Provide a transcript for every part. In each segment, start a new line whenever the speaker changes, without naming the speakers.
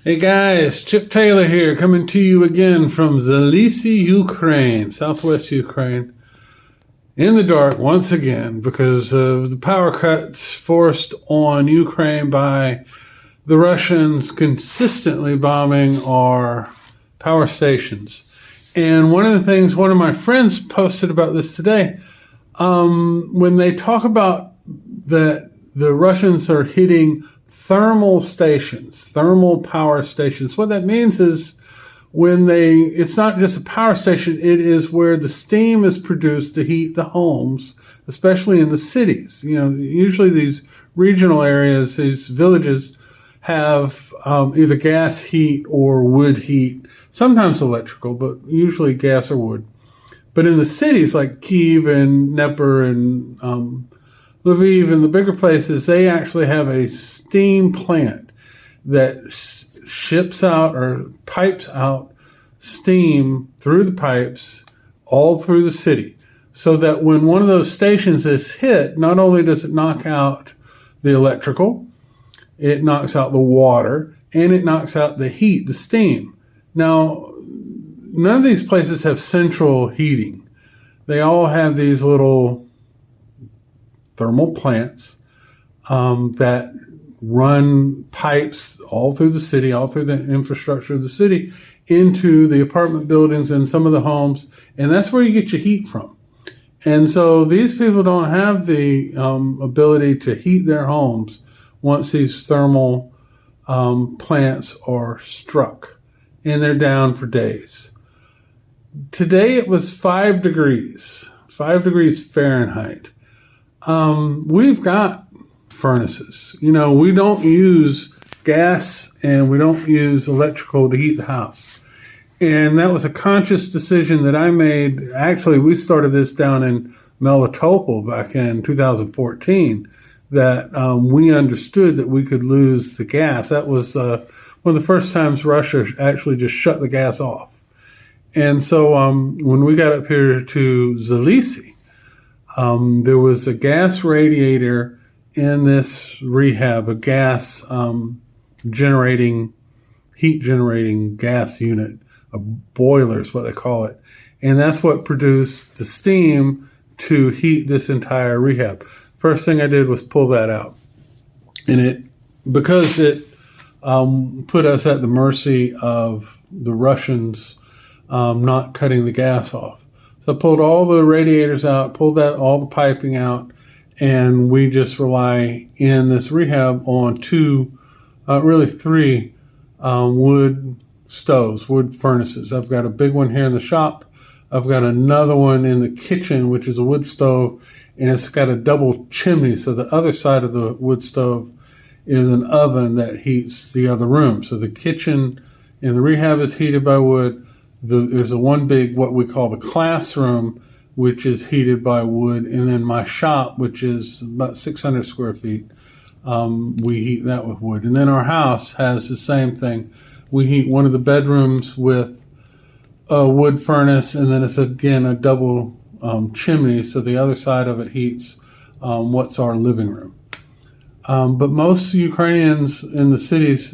Hey guys, Chip Taylor here, coming to you again from Zalisi, Ukraine, southwest Ukraine, in the dark once again because of the power cuts forced on Ukraine by the Russians consistently bombing our power stations. And one of the things one of my friends posted about this today, when they talk about that the Russians are hitting thermal stations, thermal power stations. What that means is it's not just a power station, it is where the steam is produced to heat the homes, especially in the cities. Usually these regional areas, these villages have either gas heat or wood heat, sometimes electrical, but usually gas or wood. But in the cities like Kyiv and Dnipro and Lviv and the bigger places, they actually have a steam plant that ships out or pipes out steam through the pipes all through the city. So that when one of those stations is hit, not only does it knock out the electrical, it knocks out the water, and it knocks out the heat, the steam. Now, none of these places have central heating. They all have these little thermal plants that run pipes all through the city, all through the infrastructure of the city, into the apartment buildings and some of the homes, and that's where you get your heat from. And so these people don't have the ability to heat their homes once these thermal plants are struck, and they're down for days. Today it was 5 degrees Fahrenheit. We've got furnaces. We don't use gas and we don't use electrical to heat the house. And that was a conscious decision that I made. Actually, we started this down in Melitopol back in 2014, that we understood that we could lose the gas. That was one of the first times Russia actually just shut the gas off. And so when we got up here to Zalisi, there was a gas radiator in this rehab, a gas heat generating gas unit, a boiler is what they call it. And that's what produced the steam to heat this entire rehab. First thing I did was pull that out. And because it put us at the mercy of the Russians not cutting the gas off. So I pulled all the radiators out, pulled all the piping out, and we just rely in this rehab on three wood stoves, wood furnaces. I've got a big one here in the shop. I've got another one in the kitchen, which is a wood stove, and it's got a double chimney. So the other side of the wood stove is an oven that heats the other room. So the kitchen in the rehab is heated by wood. There's one big, what we call the classroom, which is heated by wood. And then my shop, which is about 600 square feet, we heat that with wood. And then our house has the same thing. We heat one of the bedrooms with a wood furnace, and then it's again a double chimney. So the other side of it heats what's our living room. But most Ukrainians in the cities,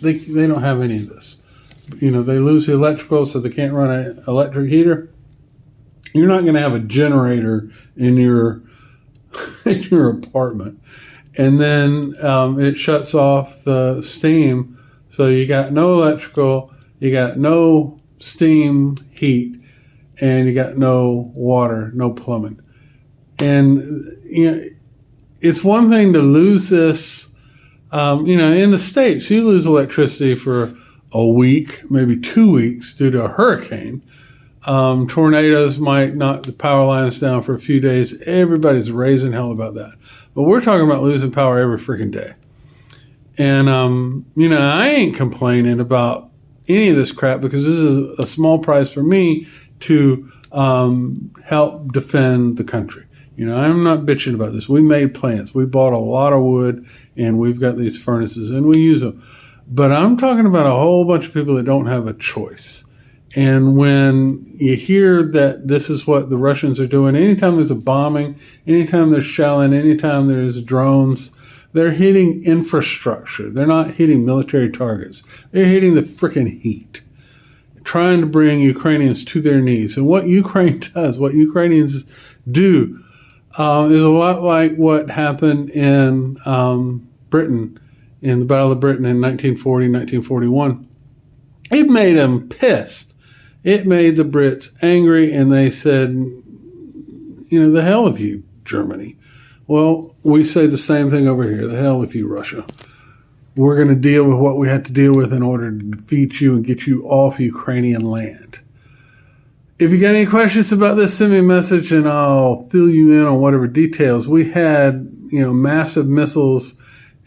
they don't have any of this. They lose the electrical, so they can't run an electric heater. You're not going to have a generator in your apartment. And then it shuts off the steam, so you got no electrical, you got no steam heat, and you got no water, no plumbing. And it's one thing to lose this. In the States, you lose electricity for a week, maybe 2 weeks due to a hurricane. Tornadoes might knock the power lines down for a few days. Everybody's raising hell about that. But we're talking about losing power every freaking day. And, I ain't complaining about any of this crap because this is a small price for me to help defend the country. I'm not bitching about this. We made plans. We bought a lot of wood, and we've got these furnaces, and we use them. But I'm talking about a whole bunch of people that don't have a choice. And when you hear that this is what the Russians are doing, anytime there's a bombing, anytime there's shelling, anytime there's drones, They're hitting infrastructure. They're not hitting military targets. They're hitting the frickin' heat, trying to bring Ukrainians to their knees. And what Ukraine does, what Ukrainians do, is a lot like what happened in Britain, in the Battle of Britain in 1940, 1941. It made them pissed. It made the Brits angry, and they said, the hell with you, Germany. Well, we say the same thing over here. The hell with you, Russia. We're going to deal with what we have to deal with in order to defeat you and get you off Ukrainian land. If you got any questions about this, send me a message and I'll fill you in on whatever details. We had, massive missiles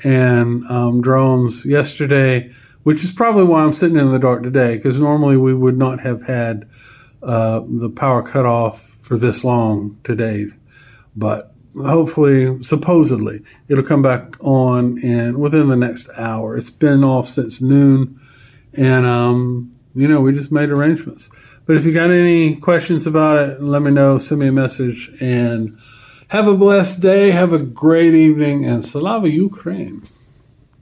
and drones yesterday, which is probably why I'm sitting in the dark today, because normally we would not have had the power cut off for this long today. But hopefully, supposedly, it'll come back on within the next hour. It's been off since noon, and, we just made arrangements. But if you got any questions about it, let me know. Send me a message, and have a blessed day. Have a great evening, and Slava Ukraine.